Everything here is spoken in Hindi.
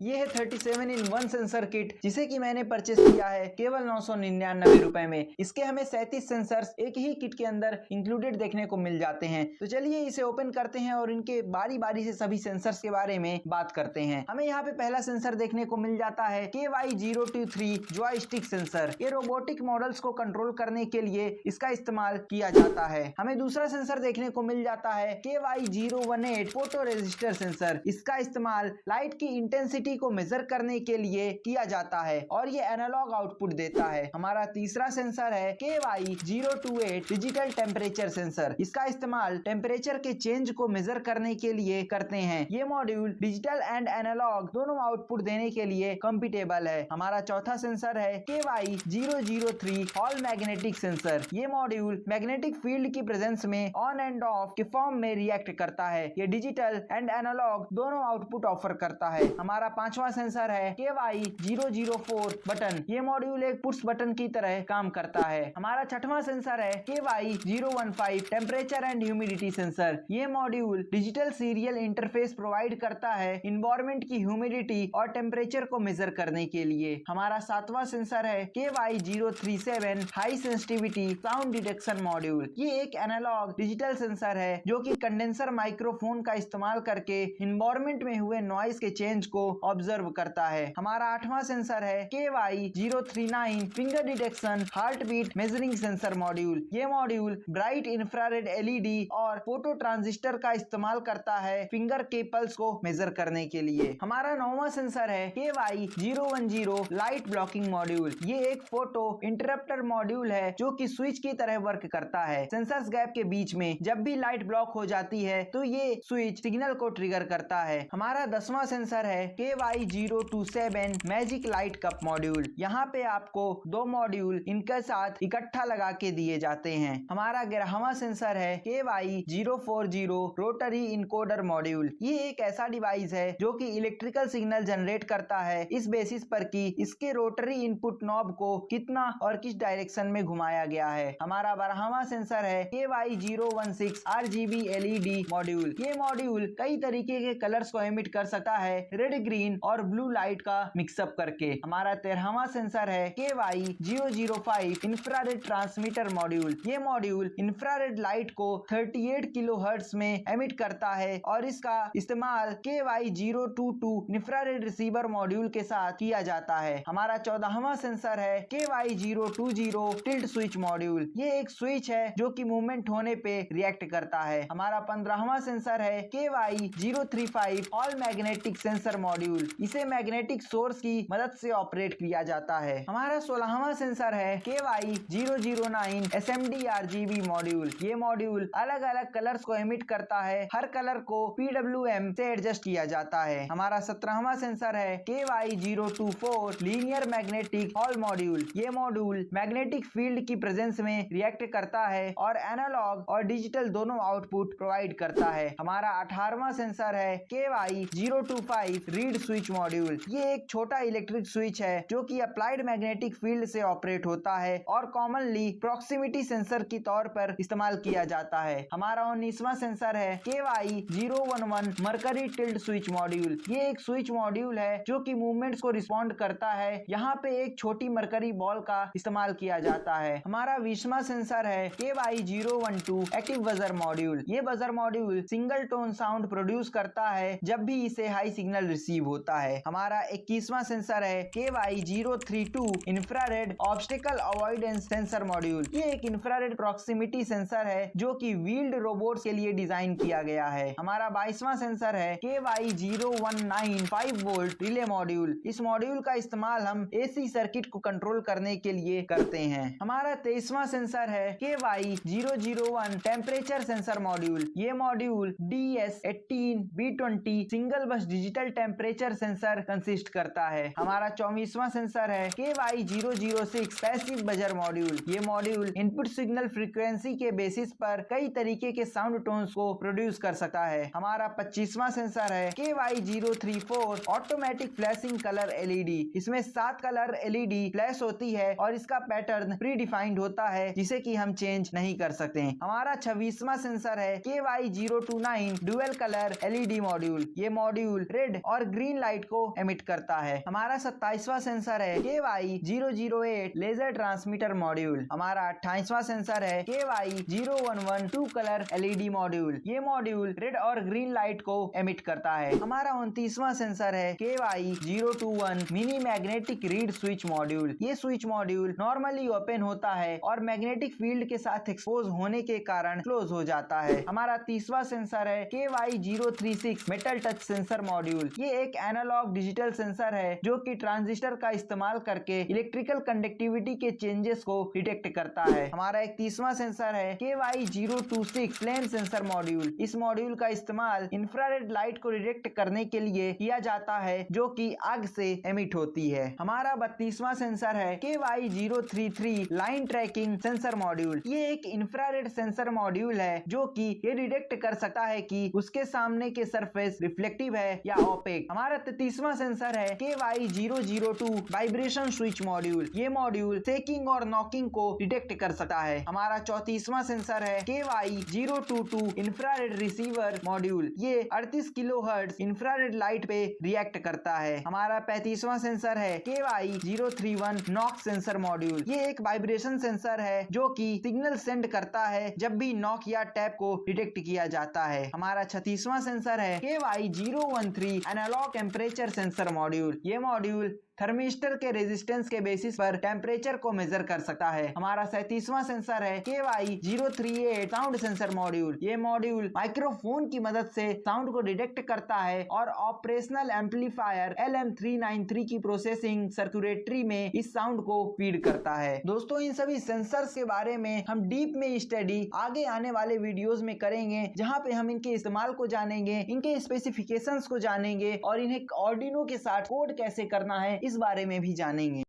ये है 37-in-1 सेंसर किट, जिसे कि मैंने परचेस किया है केवल 999 रुपए में। इसके हमें 37 सेंसर्स एक ही किट के अंदर इंक्लूडेड देखने को मिल जाते हैं। तो चलिए इसे ओपन करते हैं और इनके बारी बारी से सभी सेंसर्स के बारे में बात करते हैं। हमें यहाँ पे पहला सेंसर देखने को मिल जाता है KY023 जॉयस्टिक सेंसर। ये रोबोटिक मॉडल्स को कंट्रोल करने के लिए इसका इस्तेमाल किया जाता है। हमें दूसरा सेंसर देखने को मिल जाता है KY018 फोटो रेजिस्टर सेंसर। इसका इस्तेमाल लाइट की इंटेंसिटी को मेजर करने के लिए किया जाता है और ये एनालॉग आउटपुट देता है। हमारा तीसरा सेंसर है KY028 डिजिटल टेम्परेचर सेंसर। इसका इस्तेमाल टेम्परेचर के चेंज को मेजर करने के लिए करते हैं। ये मॉड्यूल डिजिटल एंड एनालॉग दोनों आउटपुट देने के लिए कंपेटेबल है। हमारा चौथा सेंसर है KY003 हॉल मैग्नेटिक सेंसर। ये मॉड्यूल मैग्नेटिक फील्ड की प्रेजेंस में ऑन एंड ऑफ के फॉर्म में रिएक्ट करता है। ये डिजिटल एंड एनालॉग दोनों आउटपुट ऑफर करता है। हमारा पांचवा सेंसर है KY004 बटन। ये मॉड्यूल एक पुश बटन की तरह काम करता है। हमारा छठवां सेंसर है KY015 temperature and humidity sensor. ये module digital serial interface provide करता है इन्वायरमेंट की ह्यूमिडिटी और टेम्परेचर को मेजर करने के लिए। हमारा सातवां सेंसर है KY037 high sensitivity sound detection module. ये एक एनालॉग डिजिटल सेंसर है जो कि कंडेंसर माइक्रोफोन का इस्तेमाल करके इन्वायरमेंट में हुए नॉइज के चेंज को ऑब्जर्व करता है। हमारा आठवां सेंसर है KY039 finger detection heart beat measuring sensor module. ये मॉड्यूल ब्राइट इंफ्रारेड LED और फोटो ट्रांजिस्टर का इस्तेमाल करता है फिंगर के पल्स को मेजर करने के लिए। हमारा नौवां सेंसर है KY010 लाइट ब्लॉकिंग मॉड्यूल। ये एक फोटो इंटरप्टर मॉड्यूल है जो कि स्विच की तरह वर्क करता है। सेंसर्स गैप के बीच में जब भी लाइट ब्लॉक हो जाती है तो ये स्विच सिग्नल को ट्रिगर करता है। हमारा 10वां सेंसर है KY027 magic light cup module. यहाँ पे आपको दो मॉड्यूल इनके साथ इकट्ठा लगा के दिए जाते हैं। हमारा 11वां सेंसर है KY040 रोटरी इनकोडर मॉड्यूल। ये एक ऐसा डिवाइस है जो कि इलेक्ट्रिकल सिग्नल जनरेट करता है इस बेसिस पर कि इसके रोटरी इनपुट नॉब को कितना और किस डायरेक्शन में घुमाया गया है। हमारा 12वां सेंसर है KY016 RGB LED मॉड्यूल। ये मॉड्यूल कई तरीके के कलर्स को एमिट कर सकता है रेड, ग्रीन और ब्लू लाइट का मिक्सअप करके। हमारा 13वां सेंसर है KY005 इंफ्रारेड ट्रांसमीटर मॉड्यूल। ये मॉड्यूल इंफ्रारेड लाइट को 38 किलोहर्ट्ज में एमिट करता है और इसका इस्तेमाल KY022 इंफ्रारेड रिसीवर मॉड्यूल के साथ किया जाता है। हमारा 14वां सेंसर है KY020 टिल्ट स्विच मॉड्यूल। ये एक स्विच है जो कि मूवमेंट होने पे रिएक्ट करता है। हमारा 15वां सेंसर है KY035 all magnetic sensor module. इसे मैग्नेटिक सोर्स की मदद से ऑपरेट किया जाता है। हमारा 16वां सेंसर है KY009 SMD RGB मॉड्यूल। ये मॉड्यूल अलग अलग कलर्स को एमिट करता है। हर कलर को PWM से एडजस्ट किया जाता है। हमारा 17वां सेंसर है KY024 linear magnetic hall module. ये मॉड्यूल मैग्नेटिक फील्ड की प्रेजेंस में रिएक्ट करता है और एनालॉग और डिजिटल दोनों आउटपुट प्रोवाइड करता है। हमारा 18वां सेंसर है KY025 रीड स्विच मॉड्यूल। ये एक छोटा इलेक्ट्रिक स्विच है जो कि अप्लाइड मैग्नेटिक फील्ड से ऑपरेट होता है और कॉमनली प्रॉक्सिमिटी सेंसर की तौर पर इस्तेमाल किया जाता है। हमारा 19वां सेंसर है KY011 mercury tilt switch module. ये एक स्विच मॉड्यूल है जो कि मूवमेंट्स को रिस्पॉन्ड करता है। यहाँ पे एक छोटी मरकरी बॉल का इस्तेमाल किया जाता है। हमारा 20वां सेंसर है KY012 एक्टिव बजर मॉड्यूल। ये buzzer module single tone sound produce करता है जब भी इसे हाई सिग्नल रिसीव होता है। हमारा 21वां सेंसर है KY032 infrared obstacle avoidance sensor module. ये एक इंफ्रारेड प्रॉक्सिमिटी सेंसर है जो कि व्हील्ड रोबोट्स के लिए डिजाइन किया गया है। हमारा 22वां सेंसर है KY019 5 वोल्ट रिले मॉड्यूल। इस मॉड्यूल का इस्तेमाल हम AC सर्किट को कंट्रोल करने के लिए करते हैं। हमारा 23वां सेंसर है KY001 टेम्परेचर सेंसर मॉड्यूल। ये मॉड्यूल DS18B20 सिंगल बस डिजिटल टेम्परेचर सेंसर कंसिस्ट करता है। हमारा 24वां सेंसर है KY006 पैसिव बजर मॉड्यूल। ये मॉड्यूल इनपुट सिग्नल फ्रीक्वेंसी के बेसिस पर कई तरीके के साउंड टोन्स को प्रोड्यूस कर सकता है। हमारा 25वां सेंसर है KY034 automatic flashing colour LED। इसमें 7 कलर LED फ्लैश होती है और इसका पैटर्न प्री डिफाइंड होता है जिसे कि हम चेंज नहीं कर सकते। हमारा 26वां सेंसर है KY029 dual colour LED module. ये मॉड्यूल रेड और ग्रीन ग्रीन लाइट को एमिट करता है। हमारा 27वां सेंसर है KY008 लेजर ट्रांसमीटर मॉड्यूल। हमारा 28वां सेंसर है KY011 two colour LED module. ये मॉड्यूल रेड और ग्रीन लाइट को एमिट करता है। हमारा 29वां सेंसर है KY021 mini magnetic reed switch module. ये स्विच मॉड्यूल नॉर्मली ओपन होता है और मैग्नेटिक फील्ड के साथ एक्सपोज होने के कारण क्लोज हो जाता है। हमारा 30वां सेंसर है KY036 metal touch sensor module. ये एक एनालॉग डिजिटल सेंसर है जो कि ट्रांजिस्टर का इस्तेमाल करके इलेक्ट्रिकल कंडक्टिविटी के चेंजेस को डिटेक्ट करता है। हमारा 31वां सेंसर है KY026 फ्लेम सेंसर मॉड्यूल। इस मॉड्यूल का इस्तेमाल इंफ्रारेड लाइट को डिटेक्ट करने के लिए किया जाता है जो कि आग से एमिट होती है। हमारा 32वां सेंसर है KY033 line trekking sensor module. ये एक इंफ्रारेड सेंसर मॉड्यूल है जो कि ये डिटेक्ट कर सकता है कि उसके सामने के सरफेस रिफ्लेक्टिव है या ओपेक। हमारा 33वां सेंसर है KY002 वाइब्रेशन स्विच मॉड्यूल। ये मॉड्यूल शेकिंग और नॉकिंग को डिटेक्ट कर सकता है। हमारा 34वां सेंसर है KY022 इंफ्रारेड रिसीवर मॉड्यूल। ये 38 किलोहर्ट्ज इंफ्रारेड लाइट पे रिएक्ट करता है। हमारा 35वां सेंसर है KY031 नॉक सेंसर मॉड्यूल। ये एक वाइब्रेशन सेंसर है जो कि सिग्नल सेंड करता है जब भी नॉक या टैप को डिटेक्ट किया जाता है। हमारा 36वां सेंसर है KY013 analogue temperature sensor module. ये मॉड्यूल थर्मिस्टर के रेजिस्टेंस के बेसिस पर टेम्परेचर को मेजर कर सकता है। हमारा 37वां सेंसर है KY038 साउंड सेंसर मॉड्यूल। ये मॉड्यूल माइक्रोफोन की मदद से साउंड को डिटेक्ट करता है और ऑपरेशनल एम्पलीफायर LM393 की प्रोसेसिंग सर्कुलेटरी में इस साउंड को फीड करता है। दोस्तों, इन सभी सेंसर्स के बारे में हम डीप में स्टडी आगे आने वाले वीडियोस में करेंगे, जहां पे हम इनके इस्तेमाल को जानेंगे, इनके स्पेसिफिकेशंस को जानेंगे और इन्हें आर्डिनो के साथ कोड कैसे करना है इस बारे में भी जानेंगे।